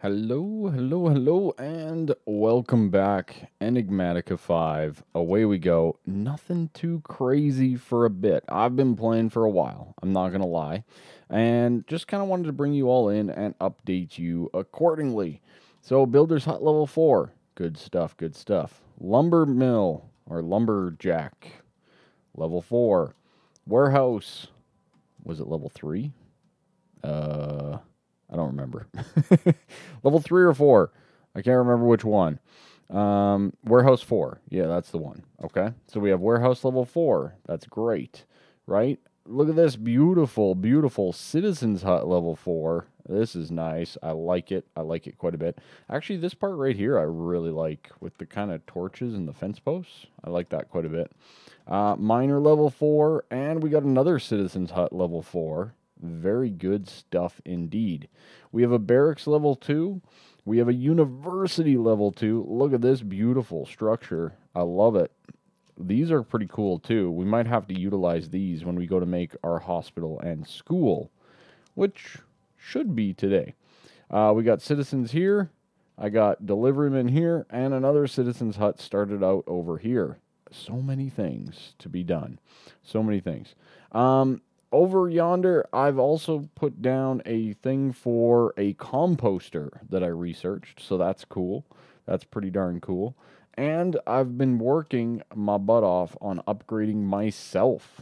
Hello, hello, hello, and welcome back. Enigmatica 5. Away we go. Nothing too crazy for a bit. I've been playing for a while, I'm not going to lie. And just kind of wanted to bring you all in and update you accordingly. So, Builder's Hut level 4. Good stuff, good stuff. Lumber Mill, or Lumberjack, level 4. Warehouse, was it level 3? I don't remember. Level 3 or 4. I can't remember which one. Warehouse 4. Yeah, that's the one. Okay. So we have warehouse level 4. That's great. Right? Look at this beautiful, beautiful Citizens Hut level 4. This is nice. I like it. I like it quite a bit. Actually, this part right here I really like with the kind of torches and the fence posts. I like that quite a bit. Miner level 4. And we got another Citizens Hut level 4. Very good stuff indeed. We have a barracks level 2. We have a university level 2. Look at this beautiful structure. I love it. These are pretty cool too. We might have to utilize these when we go to make our hospital and school, which should be today. We got citizens here. I got deliverymen here, and another citizens hut started out over here. So many things to be done. So many things. Over yonder, I've also put down a thing for a composter that I researched, so that's cool. That's pretty darn cool. And I've been working my butt off on upgrading myself.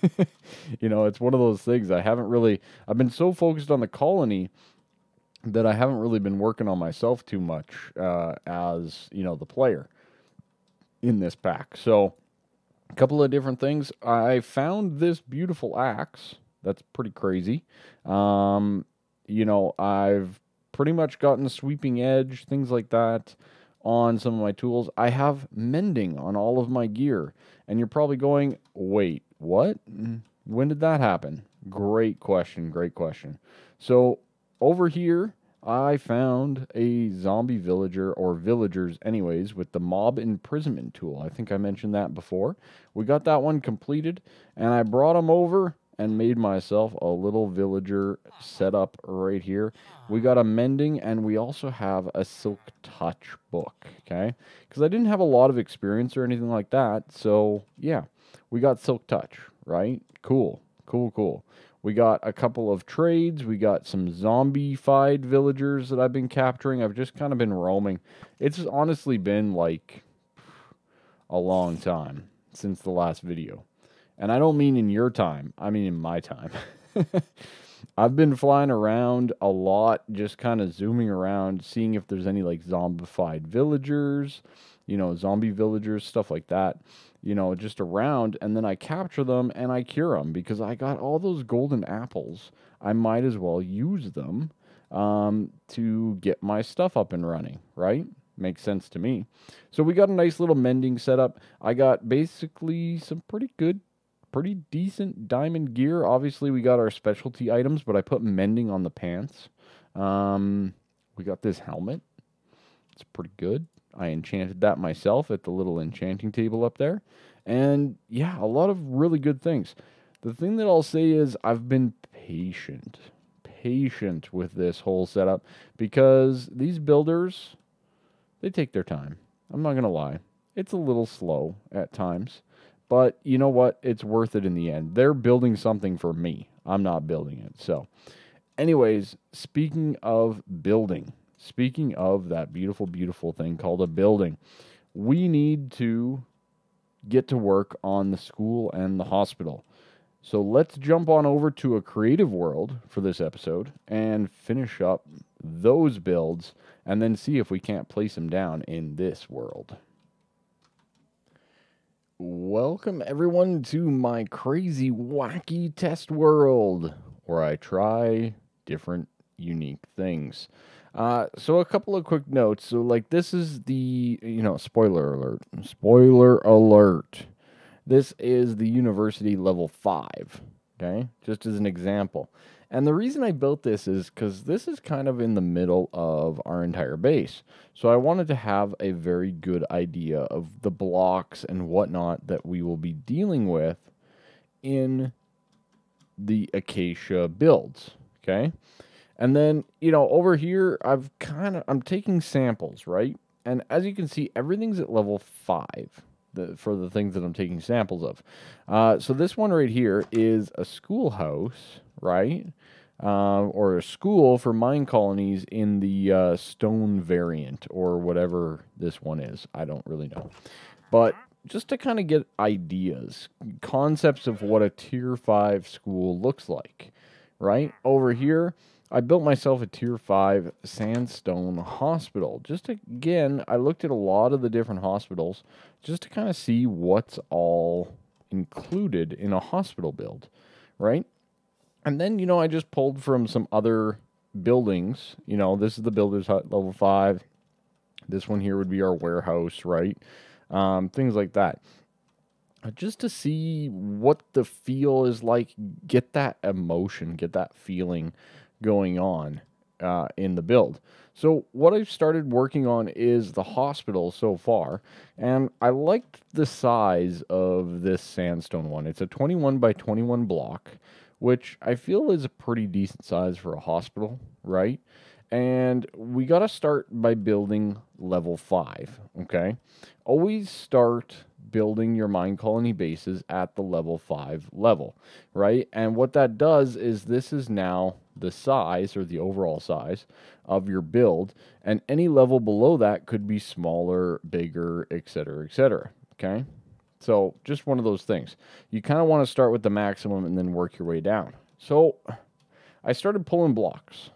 It's one of those things I've been so focused on the colony that I haven't really been working on myself too much as, the player in this pack. So, a couple of different things. I found this beautiful axe. That's pretty crazy. I've pretty much gotten sweeping edge, things like that on some of my tools. I have mending on all of my gear. And you're probably going, wait, what? When did that happen? Great question, great question. So over here, I found a zombie villager, or villagers anyways, with the mob imprisonment tool. I think I mentioned that before. We got that one completed, and I brought them over and made myself a little villager setup right here. We got a mending, and we also have a silk touch book, okay? Because I didn't have a lot of experience or anything like that, so yeah, we got silk touch, right? Cool, cool, cool. We got a couple of trades. We got some zombie-fied villagers that I've been capturing. I've just kind of been roaming. It's honestly been like a long time since the last video. And I don't mean in your time. I mean in my time. I've been flying around a lot, just kind of zooming around, seeing if there's any like zombified villagers, zombie villagers, stuff like that. Just around, and then I capture them and I cure them because I got all those golden apples. I might as well use them to get my stuff up and running, right? Makes sense to me. So we got a nice little mending setup. I got basically some pretty decent diamond gear. Obviously, we got our specialty items, but I put mending on the pants. We got this helmet. It's pretty good. I enchanted that myself at the little enchanting table up there. And yeah, a lot of really good things. The thing that I'll say is I've been patient with this whole setup because these builders, they take their time. I'm not going to lie. It's a little slow at times. But you know what? It's worth it in the end. They're building something for me. I'm not building it. So anyways, speaking of building, speaking of that beautiful, beautiful thing called a building, we need to get to work on the school and the hospital. So let's jump on over to a creative world for this episode and finish up those builds and then see if we can't place them down in this world. Welcome everyone to my crazy, wacky test world where I try different, unique things. So a couple of quick notes. So like this is the, spoiler alert. Spoiler alert. This is the university level 5, okay? Just as an example. And the reason I built this is because this is kind of in the middle of our entire base. So I wanted to have a very good idea of the blocks and whatnot that we will be dealing with in the Acacia builds, okay? And then, over here, I'm taking samples, right? And as you can see, everything's at level 5 for the things that I'm taking samples of. So this one right here is a schoolhouse, right? Or a school for mine colonies in the stone variant, or whatever this one is. I don't really know. But just to kind of get ideas, concepts of what a tier 5 school looks like, right? Over here, I built myself a tier 5 sandstone hospital. Again, I looked at a lot of the different hospitals just to kind of see what's all included in a hospital build, right? And then, I just pulled from some other buildings. This is the builder's hut, level 5. This one here would be our warehouse, right? Things like that. Just to see what the feel is like, get that emotion, get that feeling going on in the build. So what I've started working on is the hospital so far, and I liked the size of this sandstone one. It's a 21 by 21 block, which I feel is a pretty decent size for a hospital, right? And we got to start by building level 5, okay? Always start building your mine colony bases at the level 5 level, right? And what that does is this is now the size, or the overall size, of your build, and any level below that could be smaller, bigger, etc., etc., okay? So just one of those things. You kind of want to start with the maximum and then work your way down. So I started pulling blocks.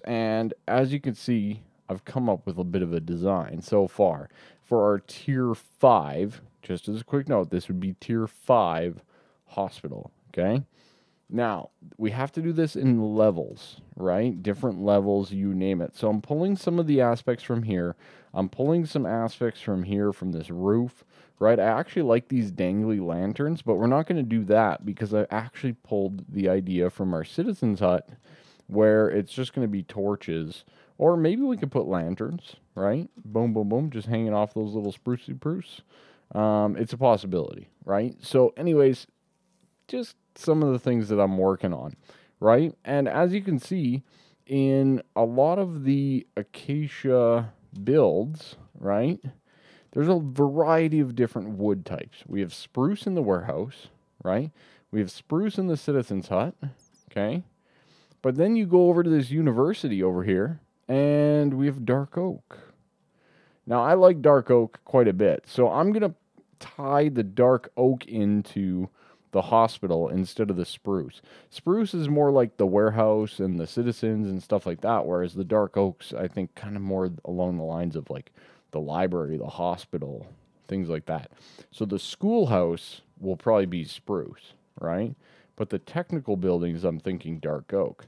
And as you can see, I've come up with a bit of a design so far. For our tier 5, just as a quick note, this would be tier 5 hospital, okay? Now, we have to do this in levels, right? Different levels, you name it. So I'm pulling some of the aspects from here. I'm pulling some aspects from here, from this roof, right? I actually like these dangly lanterns, but we're not going to do that because I actually pulled the idea from our citizen's hut, where it's just going to be torches, or maybe we could put lanterns, right? Boom, boom, boom, just hanging off those little sprucey spruce. It's a possibility, right? So anyways, just some of the things that I'm working on, right? And as you can see, in a lot of the Acacia builds, right, there's a variety of different wood types. We have spruce in the warehouse, right? We have spruce in the citizen's hut, okay? But then you go over to this university over here, and we have dark oak. Now, I like dark oak quite a bit, so I'm going to tie the dark oak into the hospital instead of the spruce. Spruce is more like the warehouse and the citizens and stuff like that, whereas the dark oaks, I think, kind of more along the lines of like the library, the hospital, things like that. So the schoolhouse will probably be spruce, right? But the technical buildings, I'm thinking dark oak.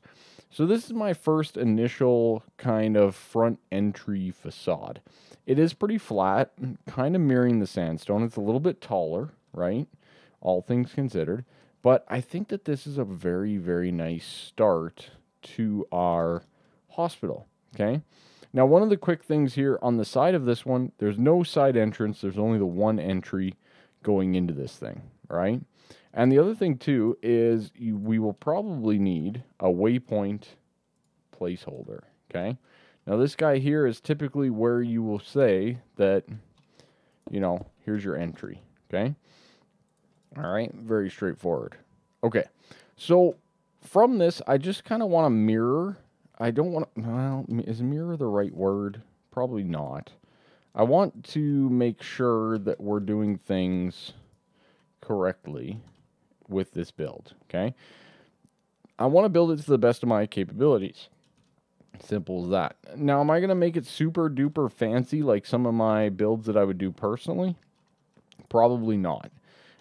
So this is my first initial kind of front entry facade. It is pretty flat, kind of mirroring the sandstone. It's a little bit taller, right? All things considered. But I think that this is a very, very nice start to our hospital, okay? Now, one of the quick things here on the side of this one, there's no side entrance. There's only the one entry going into this thing, right? And the other thing, too, is we will probably need a waypoint placeholder, okay? Now, this guy here is typically where you will say that, here's your entry, okay? All right, very straightforward. Okay, so from this, I just kind of want to mirror. I don't want to, well, is mirror the right word? Probably not. I want to make sure that we're doing things correctly with this build, okay? I want to build it to the best of my capabilities. Simple as that. Now, am I going to make it super duper fancy like some of my builds that I would do personally? Probably not.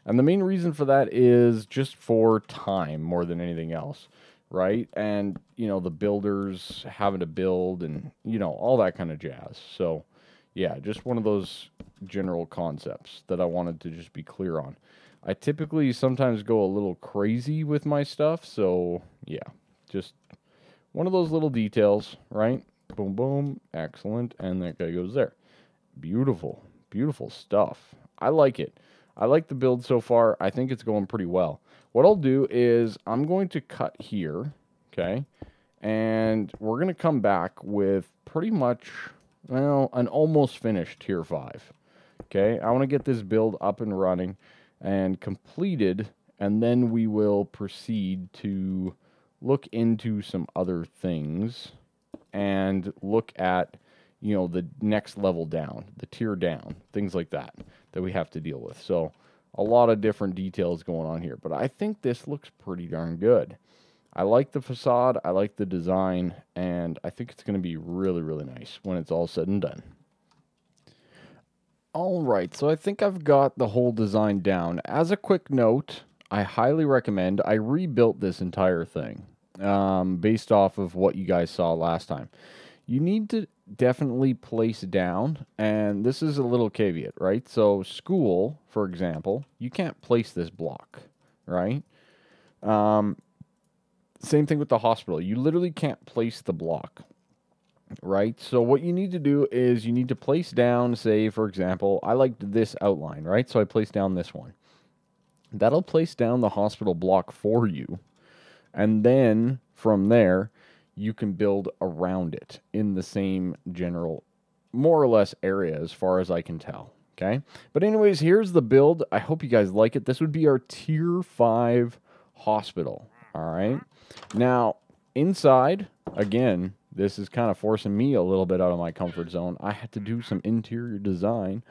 And the main reason for that is just for time more than anything else, right? And, the builders having to build and, all that kind of jazz. So, yeah, just one of those general concepts that I wanted to just be clear on. I typically sometimes go a little crazy with my stuff, so, yeah, just one of those little details, right? Boom, boom, excellent, and that guy goes there. Beautiful, beautiful stuff. I like it. I like the build so far. I think it's going pretty well. what I'll do is I'm going to cut here, okay? And we're going to come back with pretty much, well, an almost finished tier 5. Okay, I want to get this build up and running and completed, and then we will proceed to look into some other things and look at, you know, the next level down, the tier down, things like that we have to deal with. So a lot of different details going on here, but I think this looks pretty darn good. I like the facade, I like the design, and I think it's going to be really, really nice when it's all said and done. All right, so I think I've got the whole design down. As a quick note, I highly recommend, I rebuilt this entire thing based off of what you guys saw last time. You need to definitely place down, and this is a little caveat, right? So school, for example, you can't place this block, right? Same thing with the hospital. You literally can't place the block. Right? So what you need to do is you need to place down, say, for example, I liked this outline, right? So I placed down this one. That'll place down the hospital block for you. And then from there, you can build around it in the same general, more or less area as far as I can tell. Okay? But anyways, here's the build. I hope you guys like it. This would be our tier 5 hospital. All right? Now, inside, again, this is kind of forcing me a little bit out of my comfort zone. I had to do some interior design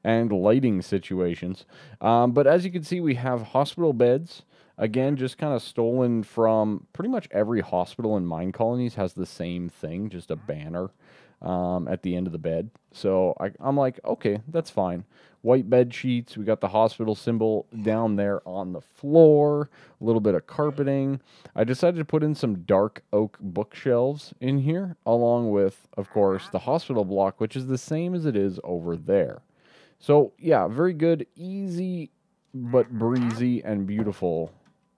and lighting situations. But as you can see, we have hospital beds. Again, just kind of stolen from pretty much every hospital in mine colonies has the same thing, just a banner at the end of the bed. So I'm like, okay, that's fine. White bed sheets. We got the hospital symbol down there on the floor. A little bit of carpeting. I decided to put in some dark oak bookshelves in here, along with, of course, the hospital block, which is the same as it is over there. So, yeah, very good, easy, but breezy and beautiful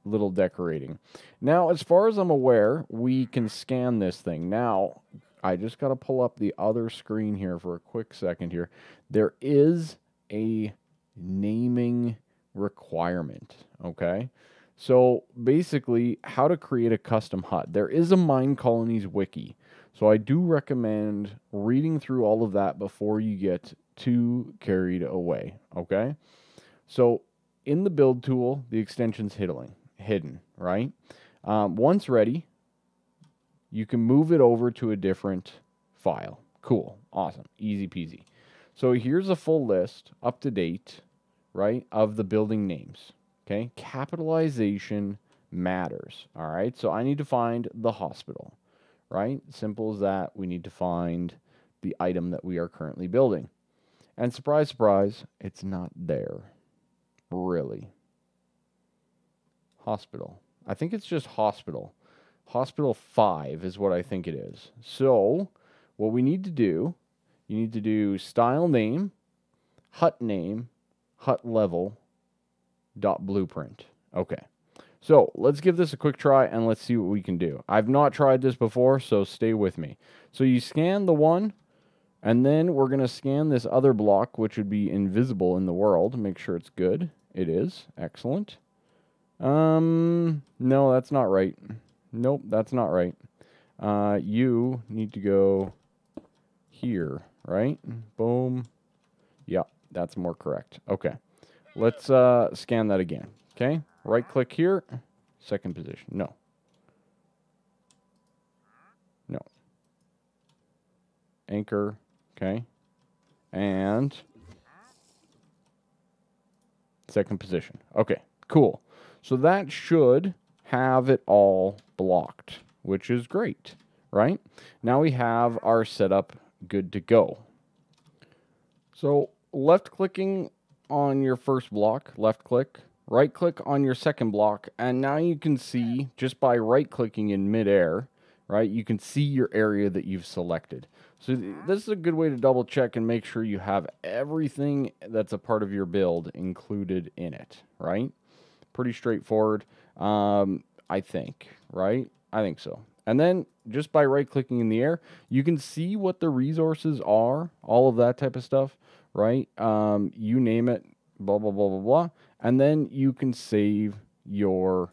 little decorating. Now, as far as I'm aware, we can scan this thing. Now, I just got to pull up the other screen here for a quick second here. There is a naming requirement, okay? So basically, how to create a custom hut. There is a Mine Colonies wiki, so I do recommend reading through all of that before you get too carried away, okay? So in the build tool, the extension's hidden, right? Once ready, you can move it over to a different file. Cool, awesome, easy peasy. So here's a full list, up to date, right, of the building names. Okay, capitalization matters. All right, so I need to find the hospital, right? Simple as that. We need to find the item that we are currently building. And surprise, surprise, it's not there. Really. Hospital. I think it's just hospital. Hospital 5 is what I think it is. So what we need to do, you need to do style name, hut level, dot blueprint. Okay. So let's give this a quick try and let's see what we can do. I've not tried this before, so stay with me. So you scan the one, and then we're going to scan this other block, which would be invisible in the world. Make sure it's good. It is. Excellent. No, that's not right. Nope, that's not right. You need to go here, right? Boom. Yeah, that's more correct. Okay. Let's scan that again. Okay. Right click here. Second position. No. No. Anchor. Okay. And second position. Okay. Cool. So that should have it all blocked, which is great, right? Now we have our setup good to go. So left clicking on your first block, left click, right click on your second block, and now you can see just by right clicking in midair, right, you can see your area that you've selected. So this is a good way to double check and make sure you have everything that's a part of your build included in it, right? Pretty straightforward, I think, right? I think so. And then just by right clicking in the air, you can see what the resources are, all of that type of stuff, right? You name it, blah, blah, blah, blah, blah. and then you can save your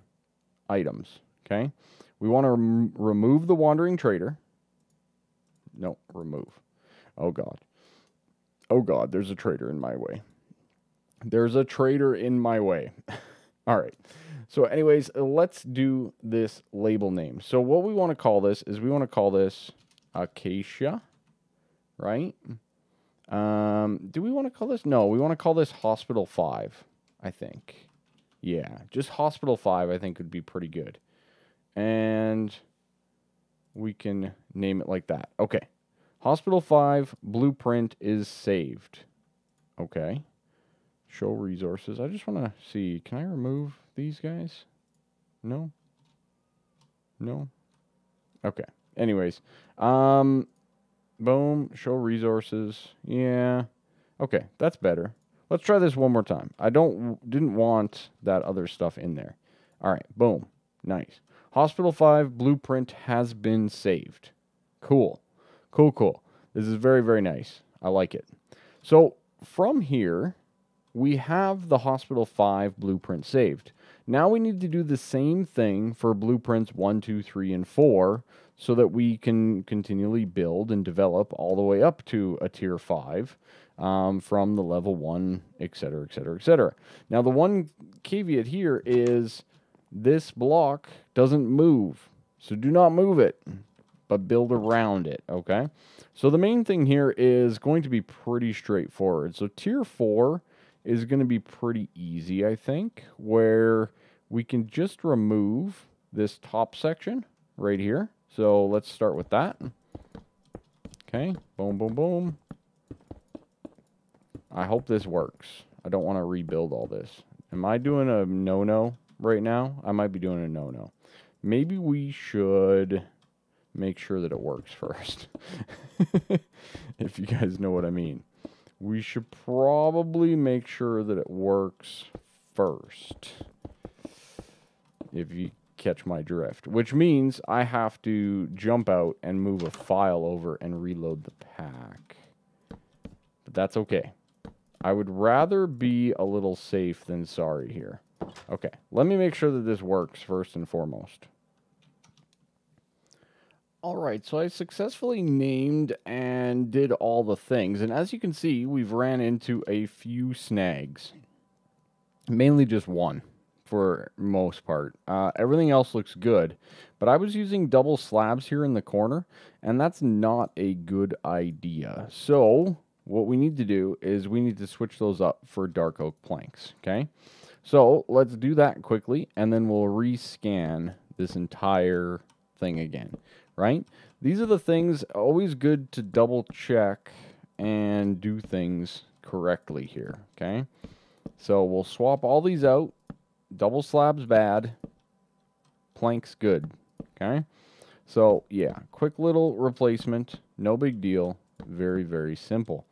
items, okay? We want to remove the wandering trader. No, remove. Oh, God. Oh, God, there's a trader in my way. There's a trader in my way. All right. So anyways, let's do this label name. So what we want to call this is we want to call this Acacia, right? Do we want to call this? No, we want to call this Hospital 5, I think. Yeah, just Hospital 5 I think would be pretty good. And we can name it like that. Okay. Hospital 5 blueprint is saved. Okay. Show resources. I just want to see. Can I remove these guys? No? No? Okay. Anyways. Boom. Show resources. Yeah. Okay. That's better. Let's try this one more time. I didn't want that other stuff in there. All right. Boom. Nice. Hospital 5 blueprint has been saved. Cool. Cool, cool. This is very, very nice. I like it. So from here, we have the Hospital 5 blueprint saved. Now we need to do the same thing for blueprints 1, 2, 3, and 4 so that we can continually build and develop all the way up to a tier 5 from the level 1, etc., etc., etc. Now the one caveat here is this block doesn't move, so do not move it, but build around it, okay? So the main thing here is going to be pretty straightforward. So tier 4 is going to be pretty easy, I think, where we can just remove this top section right here. So let's start with that. Okay, boom, boom, boom. I hope this works. I don't want to rebuild all this. Am I doing a no-no right now? I might be doing a no-no. Maybe we should make sure that it works first. If you guys know what I mean. We should probably make sure that it works first. If you catch my drift. Which means I have to jump out and move a file over and reload the pack. But that's okay. I would rather be a little safe than sorry here. Okay, let me make sure that this works first and foremost. Alright, so I successfully named and did all the things, and as you can see, we've ran into a few snags. Mainly just one, for most part. Everything else looks good, but I was using double slabs here in the corner, and that's not a good idea. So, what we need to do is we need to switch those up for dark oak planks, okay? So, let's do that quickly, and then we'll rescan this entire thing again. Right? These are the things, always good to double check and do things correctly here, okay? So we'll swap all these out. Double slabs bad. Planks good, okay? So yeah, quick little replacement. No big deal. Very, very simple.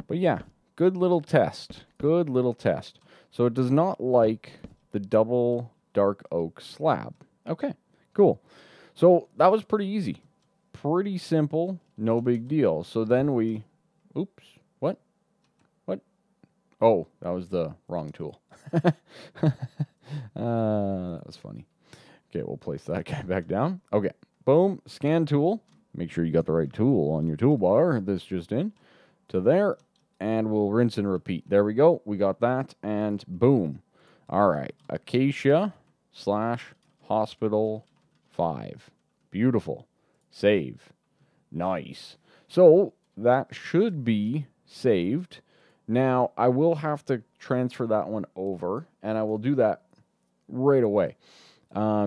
But yeah, good little test. Good little test. So it does not like the double dark oak slab. Okay, cool. So that was pretty easy. Pretty simple, no big deal. So then we, oops, what? Oh, that was the wrong tool. That was funny. Okay, we'll place that guy back down. Okay, boom, scan tool. Make sure you got the right tool on your toolbar. This just in to there, and we'll rinse and repeat. There we go. We got that, and boom. All right, Acacia / Hospital 5. Beautiful. Save. Nice. So that should be saved. Now I will have to transfer that one over, and I will do that right away,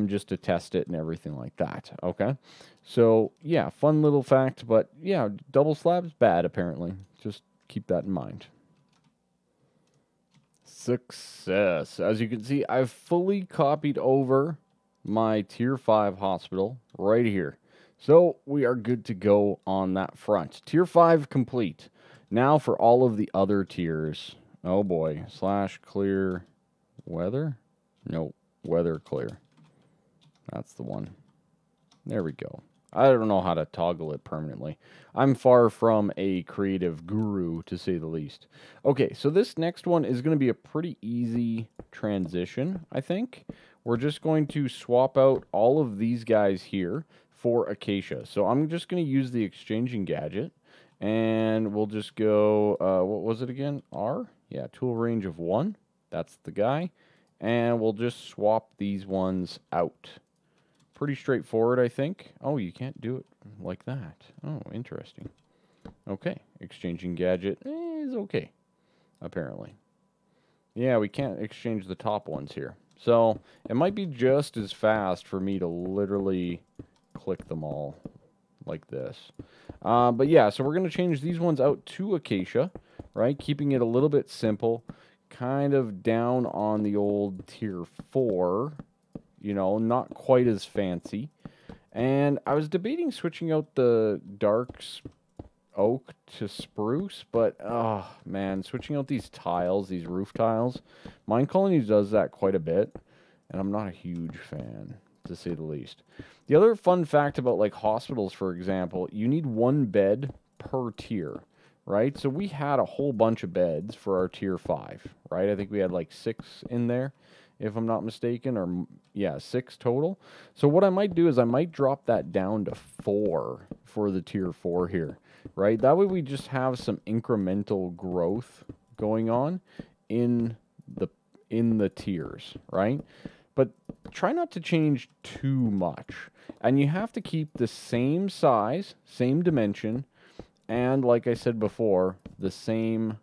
just to test it and everything like that. Okay. So yeah, fun little fact, but yeah, double slabs bad apparently. Just keep that in mind. Success. As you can see, I've fully copied over my tier 5 hospital right here. So we are good to go on that front. Tier 5 complete. Now for all of the other tiers. Oh boy. / clear weather? Nope. Weather clear. That's the one. There we go. I don't know how to toggle it permanently. I'm far from a creative guru, to say the least. Okay, so this next one is going to be a pretty easy transition, I think. We're just going to swap out all of these guys here for Acacia. So I'm just going to use the exchanging gadget, and we'll just go, what was it again? R? Yeah, tool range of 1. That's the guy. And we'll just swap these ones out. Pretty straightforward, I think. Oh, you can't do it like that. Oh, interesting. Okay, exchanging gadget is okay, apparently. Yeah, we can't exchange the top ones here. So it might be just as fast for me to literally click them all like this. But yeah, so we're going to change these ones out to Acacia, right? Keeping it a little bit simple, kind of down on the old tier 4. You know, not quite as fancy. And I was debating switching out the dark oak to spruce, but, oh, man, switching out these tiles, these roof tiles, Mine Colonies does that quite a bit, and I'm not a huge fan, to say the least. The other fun fact about, like, hospitals, for example, you need 1 bed per tier, right? So we had a whole bunch of beds for our tier 5, right? I think we had, like, 6 in there, if I'm not mistaken, or yeah, 6 total. So what I might do is I might drop that down to 4 for the tier 4 here, right? That way we just have some incremental growth going on in the tiers, right? But try not to change too much. And you have to keep the same size, same dimension, and like I said before, the same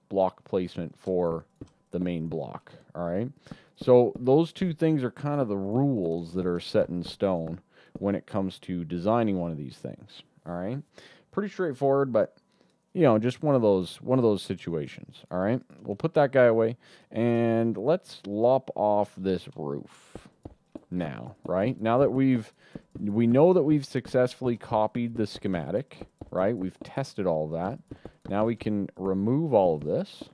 block placement for the main block, all right? So those two things are kind of the rules that are set in stone when it comes to designing one of these things, all right? Pretty straightforward, but you know, just one of those situations, all right? We'll put that guy away, and let's lop off this roof now, right? Now that we know that we've successfully copied the schematic, right? We've tested all of that. Now we can remove all of this.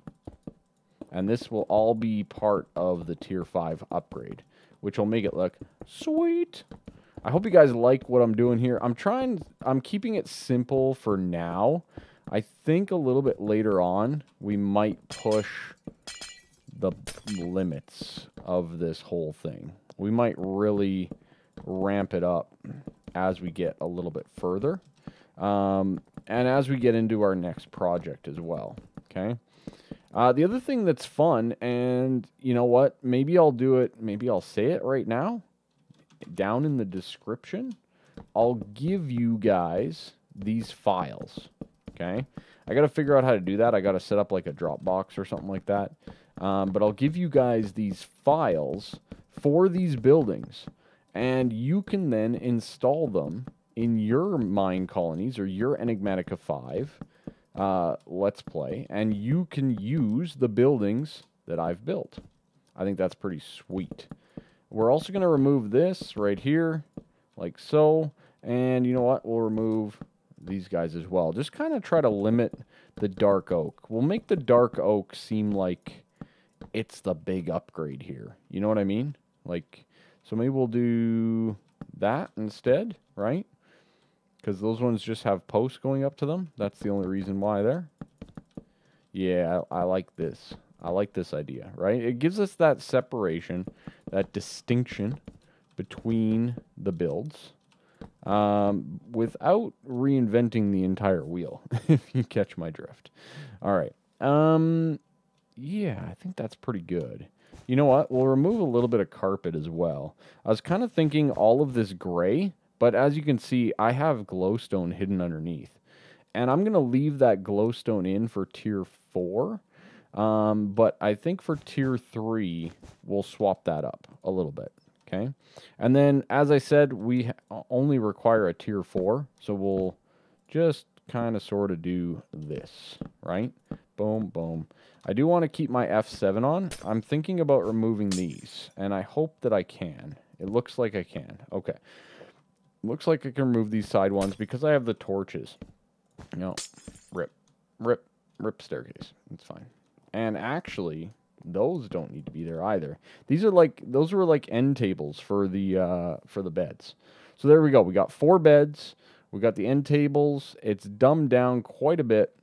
And this will all be part of the tier 5 upgrade, which will make it look sweet. I hope you guys like what I'm doing here. I'm keeping it simple for now. I think a little bit later on, we might push the limits of this whole thing. We might really ramp it up as we get a little bit further. And as we get into our next project as well, okay? The other thing that's fun, and you know what? Maybe I'll do it, maybe I'll say it right now. Down in the description, I'll give you guys these files, okay? I got to figure out how to do that. I got to set up like a Dropbox or something like that. But I'll give you guys these files for these buildings, and you can then install them in your Mine Colonies or your Enigmatica 5 Let's Play, and you can use the buildings that I've built. I think that's pretty sweet. We're also going to remove this right here, like so, and you know what? We'll remove these guys as well. Just kind of try to limit the dark oak. We'll make the dark oak seem like it's the big upgrade here. You know what I mean? Like, so maybe we'll do that instead, right? Because those ones just have posts going up to them. That's the only reason why there. Yeah, I like this. I like this idea, right? It gives us that separation, that distinction between the builds without reinventing the entire wheel, if you catch my drift. All right. Yeah, I think that's pretty good. You know what? We'll remove a little bit of carpet as well. I was kind of thinking all of this gray, but as you can see, I have glowstone hidden underneath. And I'm going to leave that glowstone in for tier 4. But I think for tier 3, we'll swap that up a little bit. Okay. And then, as I said, we only require a tier 4. So we'll just kind of sort of do this, right? Boom, boom. I do want to keep my F7 on. I'm thinking about removing these, and I hope that I can. It looks like I can. Okay. Looks like I can remove these side ones because I have the torches. No, rip staircase. It's fine. And actually, those don't need to be there either. These are like, those were like end tables for the beds. So there we go. We got 4 beds. We got the end tables. It's dumbed down quite a bit,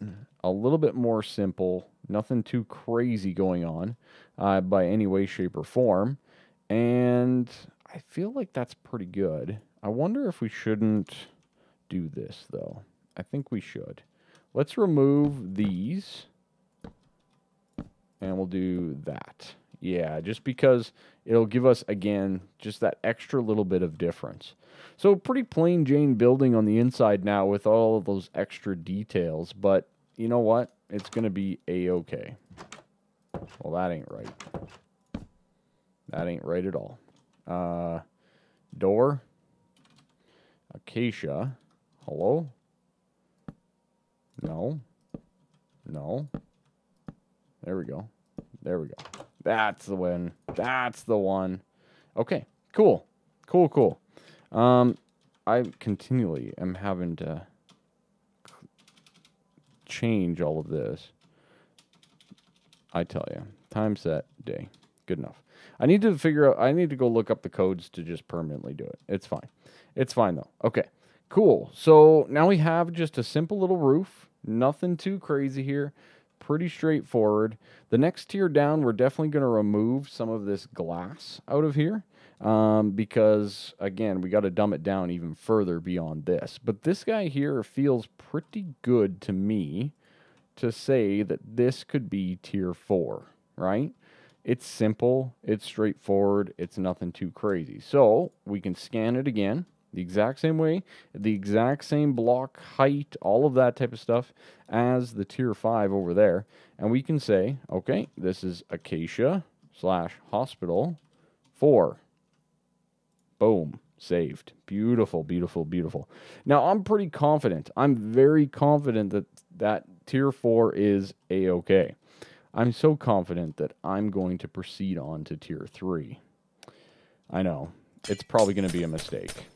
a little bit more simple. Nothing too crazy going on by any way, shape, or form. And I feel like that's pretty good. I wonder if we shouldn't do this, though. I think we should. Let's remove these. And we'll do that. Yeah, just because it'll give us, again, just that extra little bit of difference. So pretty plain Jane building on the inside now with all of those extra details. But you know what? It's going to be A-okay. Well, that ain't right. That ain't right at all. Door. Acacia. Hello? No. No. There we go. There we go. That's the one. That's the one. Okay. Cool. Cool, cool. I continually am having to change all of this. I tell you. Time set day. Good enough. I need to figure out, I need to go look up the codes to just permanently do it. It's fine. It's fine though. Okay. Cool. So now we have just a simple little roof. Nothing too crazy here. Pretty straightforward. The next tier down, we're definitely going to remove some of this glass out of here because, again, we got to dumb it down even further beyond this. But this guy here feels pretty good to me to say that this could be tier 4, right? It's simple. It's straightforward. It's nothing too crazy. So we can scan it again. The exact same way, the exact same block height, all of that type of stuff as the tier 5 over there. And we can say, okay, this is Acacia / Hospital 4. Boom. Saved. Beautiful, beautiful, beautiful. Now, I'm pretty confident. I'm very confident that that tier 4 is A-okay. I'm so confident that I'm going to proceed on to tier 3. I know. It's probably going to be a mistake.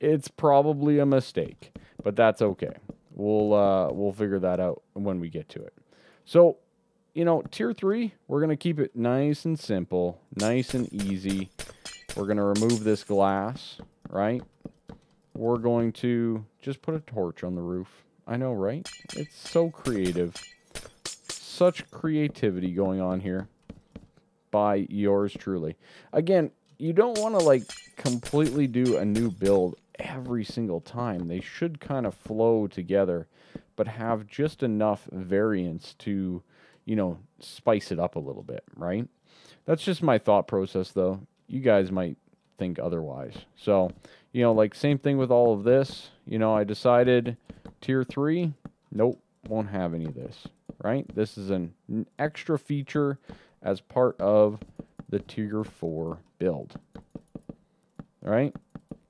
It's probably a mistake, but that's okay. We'll figure that out when we get to it. So, you know, tier 3, we're going to keep it nice and simple, nice and easy. We're going to remove this glass, right? We're going to just put a torch on the roof. I know, right? It's so creative. Such creativity going on here by yours truly. Again, you don't want to like completely do a new build every single time. They should kind of flow together, but have just enough variance to, you know, spice it up a little bit, right? That's just my thought process, though. You guys might think otherwise. So, you know, like same thing with all of this. You know, I decided tier 3, nope, won't have any of this, right? This is an extra feature as part of the tier 4 build, right?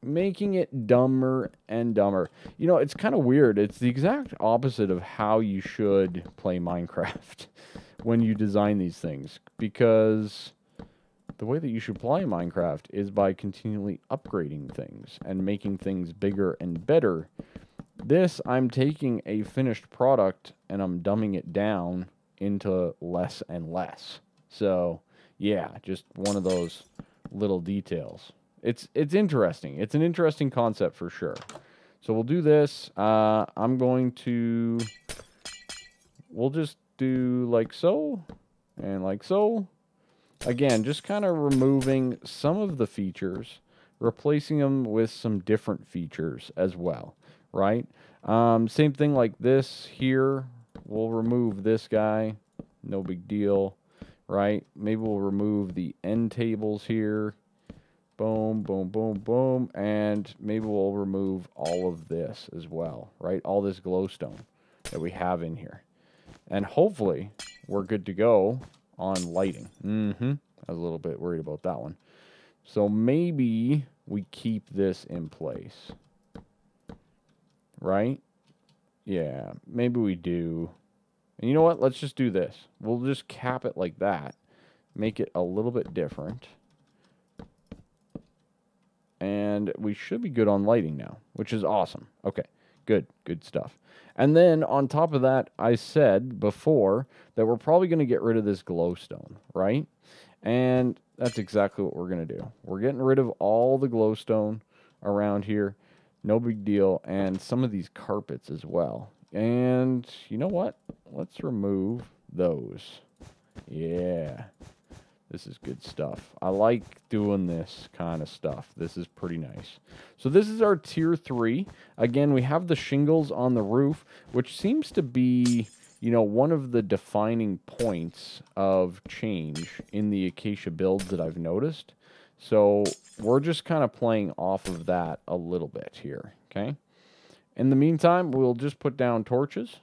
Making it dumber and dumber. You know, it's kind of weird. It's the exact opposite of how you should play Minecraft when you design these things, because the way that you should play Minecraft is by continually upgrading things and making things bigger and better. This, I'm taking a finished product and I'm dumbing it down into less and less. So, yeah, just one of those little details. It's interesting. It's an interesting concept for sure. So we'll do this. I'm going to... We'll just do like so and like so. Again, just kind of removing some of the features, replacing them with some different features as well, right? Same thing like this here. We'll remove this guy. No big deal, right? Maybe we'll remove the end tables here. Boom, boom, boom, boom. And maybe we'll remove all of this as well, right? All this glowstone that we have in here. And hopefully we're good to go on lighting. I was a little bit worried about that one. So maybe we keep this in place. Right? Yeah, maybe we do. And you know what? Let's just do this. We'll just cap it like that. Make it a little bit different. And we should be good on lighting now, which is awesome. Okay, Good stuff. And then on top of that, I said before that we're probably going to get rid of this glowstone, right? And that's exactly what we're going to do. We're getting rid of all the glowstone around here. No big deal. And some of these carpets as well. And you know what? Let's remove those. Yeah. This is good stuff. I like doing this kind of stuff. This is pretty nice. So this is our tier 3. Again, we have the shingles on the roof, which seems to be, you know, one of the defining points of change in the Acacia builds that I've noticed. So we're just kind of playing off of that a little bit here, okay? In the meantime, we'll just put down torches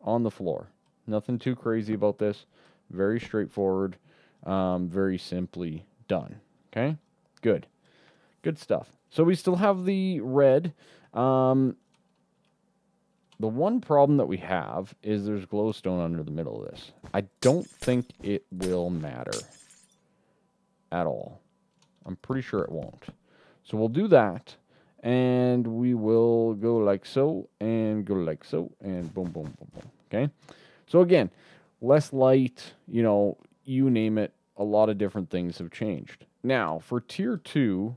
on the floor. Nothing too crazy about this. Very straightforward. Very simply done. Okay, good stuff. So we still have the red. The one problem that we have is there's glowstone under the middle of this. I don't think it will matter at all. I'm pretty sure it won't. So we'll do that, and we will go like so, and go like so, and boom, boom, boom, boom. Okay, so again, less light, you know, you name it, a lot of different things have changed. Now, for tier 2,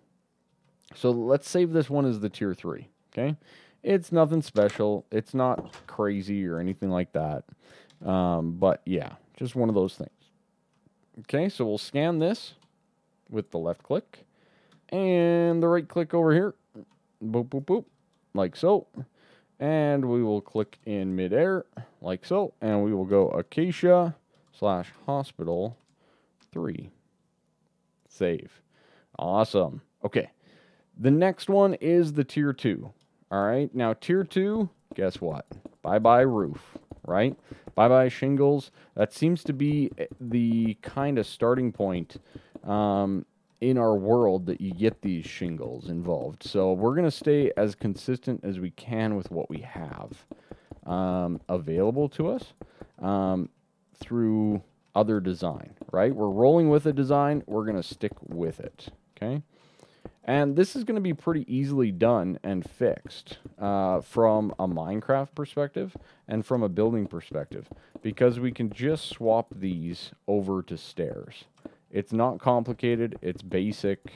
so let's save this one as the tier 3, okay? It's nothing special. It's not crazy or anything like that. But yeah, just one of those things. Okay, so we'll scan this with the left click and the right click over here. Boop, boop, boop, like so. And we will click in midair, like so. And we will go Acacia/Hospital 3. Save. Awesome. Okay. The next one is the tier 2. All right. Now, tier 2, guess what? Bye-bye roof, right? Bye-bye shingles. That seems to be the kind of starting point in our world that you get these shingles involved. So we're going to stay as consistent as we can with what we have available to us through other design, right? We're rolling with a design. We're going to stick with it, okay? And this is going to be pretty easily done and fixed from a Minecraft perspective and from a building perspective, because we can just swap these over to stairs. It's not complicated. It's basic,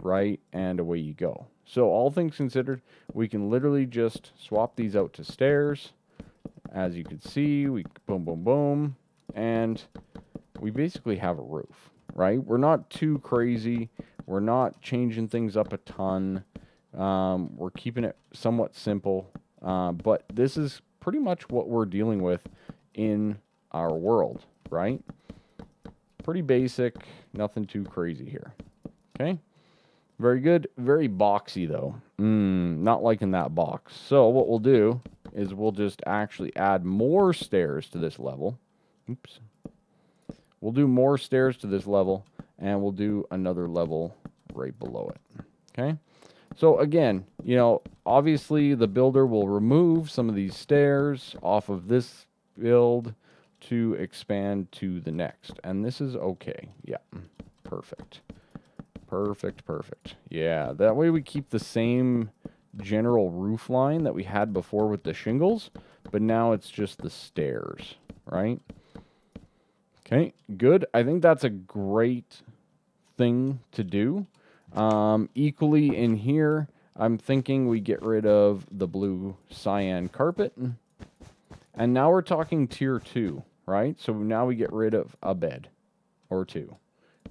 right? And away you go. So all things considered, we can literally just swap these out to stairs. As you can see, we boom, boom, boom, and we basically have a roof, right? We're not too crazy. We're not changing things up a ton. We're keeping it somewhat simple. But this is pretty much what we're dealing with in our world, right? Pretty basic. Nothing too crazy here. Okay? Very good. Very boxy, though. Not liking that box. So what we'll do is we'll just actually add more stairs to this level. Oops. We'll do more stairs to this level, and we'll do another level right below it. Okay? So again, you know, obviously the builder will remove some of these stairs off of this build to expand to the next. And this is okay. Yeah. Perfect. Perfect, perfect. Yeah, that way we keep the same general roof line that we had before with the shingles, but now it's just the stairs, right? Okay, good. I think that's a great thing to do. Equally in here, I'm thinking we get rid of the blue cyan carpet. And now we're talking tier 2, right? So now we get rid of a bed or 2,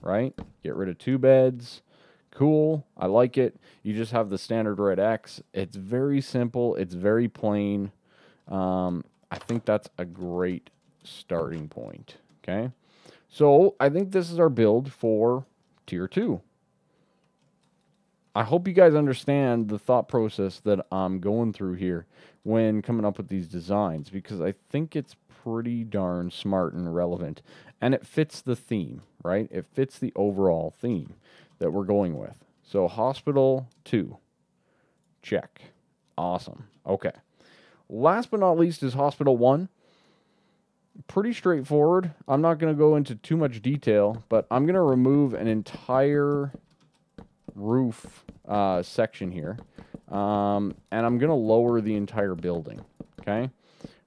right? Get rid of 2 beds. Cool. I like it. You just have the standard red X. It's very simple. It's very plain. I think that's a great starting point. Okay. So I think this is our build for tier 2. I hope you guys understand the thought process that I'm going through here when coming up with these designs, because I think it's pretty darn smart and relevant, and it fits the theme, right? It fits the overall theme that we're going with. So Hospital 2, check. Awesome. Okay. Last but not least is Hospital 1. Pretty straightforward. I'm not going to go into too much detail, but I'm going to remove an entire roof section here. And I'm going to lower the entire building, okay?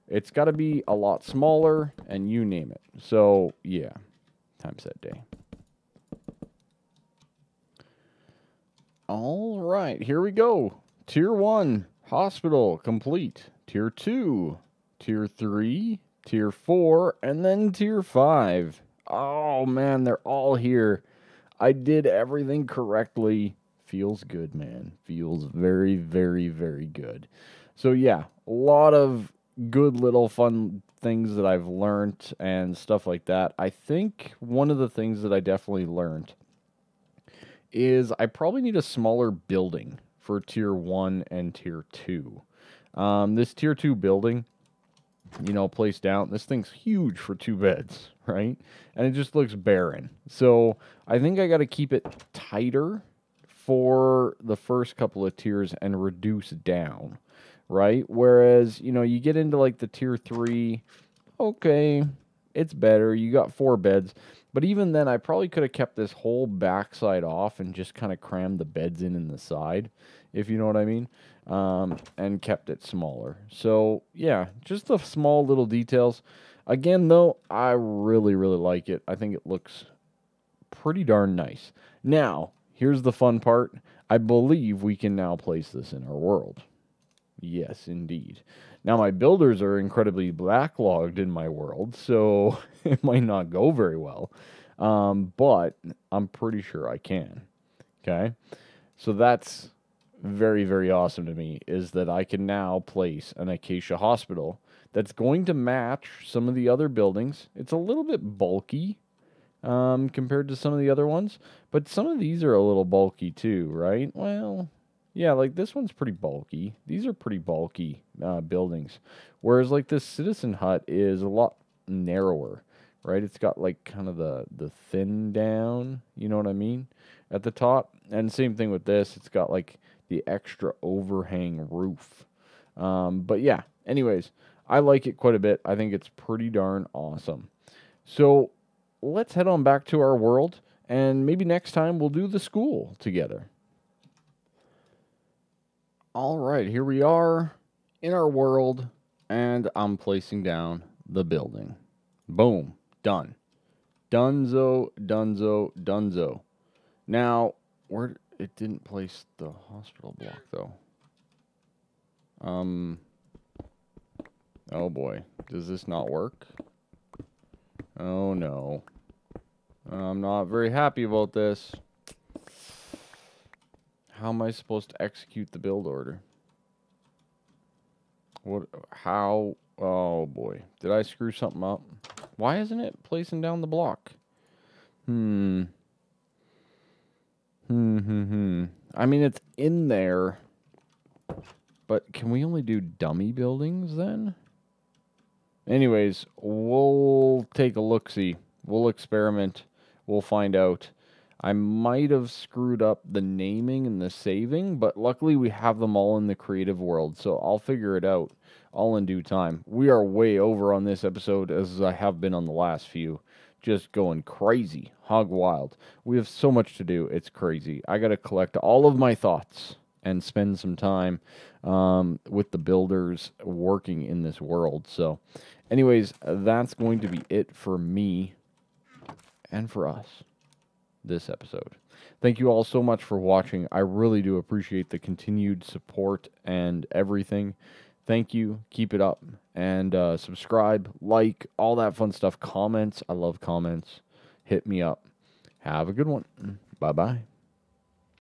It's got to be a lot smaller, and you name it. So, yeah, time set day. All right, here we go. Tier 1, hospital, complete. Tier 2, Tier 3, Tier 4, and then Tier 5. Oh, man, they're all here. I did everything correctly. Feels good, man. Feels very, very, very good. So, yeah, a lot of good little fun things that I've learned and stuff like that. I think one of the things that I definitely learned is I probably need a smaller building for Tier 1 and Tier 2. This Tier 2 building, you know, placed down, this thing's huge for 2 beds, right? And it just looks barren. So I think I got to keep it tighter for the first couple of tiers and reduce down, right? Whereas, you know, you get into like the Tier 3, okay, it's better. You got 4 beds. But even then, I probably could have kept this whole backside off and just kind of crammed the beds in the side, if you know what I mean, and kept it smaller. So, yeah, just the small little details. Again, though, I really, really like it. I think it looks pretty darn nice. Now, here's the fun part. I believe we can now place this in our world. Yes, indeed. Now, my builders are incredibly backlogged in my world, so it might not go very well. But I'm pretty sure I can. Okay? So that's very, very awesome to me, is that I can now place an Acacia Hospital that's going to match some of the other buildings. It's a little bit bulky compared to some of the other ones, but some of these are a little bulky too, right? Well, yeah, like this one's pretty bulky. These are pretty bulky buildings. Whereas like this citizen hut is a lot narrower, right? It's got like kind of the thin down, you know what I mean, at the top. And same thing with this. It's got like the extra overhang roof. But yeah, anyways, I like it quite a bit. I think it's pretty darn awesome. So let's head on back to our world, and maybe next time we'll do the school together. All right, here we are in our world, and I'm placing down the building. Boom, done. Dunzo, dunzo, dunzo. Now, where it didn't place the hospital block though. Oh boy, does this not work? Oh no. I'm not very happy about this. How am I supposed to execute the build order? What? How? Oh boy. Did I screw something up? Why isn't it placing down the block? I mean, it's in there. But can we only do dummy buildings then? Anyways, we'll take a look-see. We'll experiment. We'll find out. I might have screwed up the naming and the saving, but luckily we have them all in the creative world, so I'll figure it out all in due time. We are way over on this episode, as I have been on the last few. Just going crazy, hog wild. We have so much to do, it's crazy. I got to collect all of my thoughts and spend some time with the builders working in this world. So, anyways, that's going to be it for me and for us this episode. Thank you all so much for watching. I really do appreciate the continued support and everything. Thank you. Keep it up. And subscribe, like, all that fun stuff. Comments. I love comments. Hit me up. Have a good one. Bye-bye.